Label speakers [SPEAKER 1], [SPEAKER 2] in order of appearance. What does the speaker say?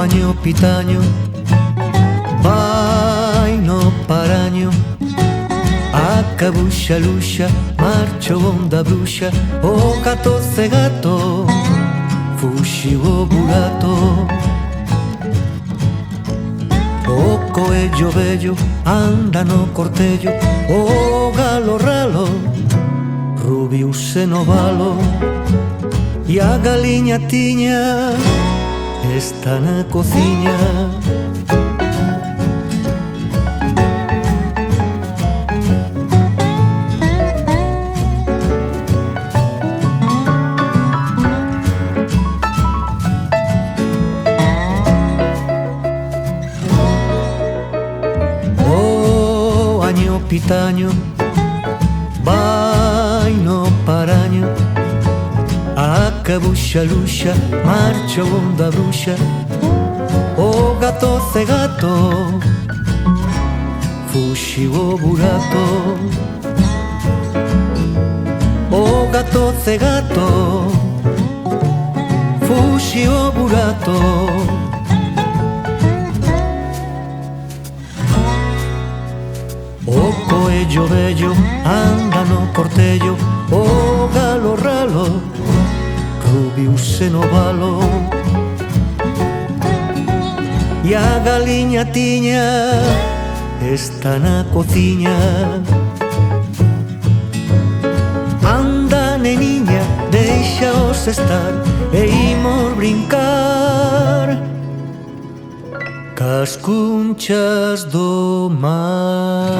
[SPEAKER 1] año pitaño, vai no paraño. A cabuxa luxa, marcho onda bruxa. O 14 gato, fuxiu o burato. O coello vello anda no cortello. O galo ralo rubiuse no valo. E a galiña tiña está na cociña. O año pitaño, vai no paraño. A cabuxa luxa, marcha onda bruxa. O gato cegato, fuxiu o burato. O gato cegato, fuxiu o burato. O coello vello anda no cortello. O galo ralo rubiuse no valo. E a galiña tiña está na cociña. Anda, neniña, deixaos estar e imos brincar cas cunchas do mar.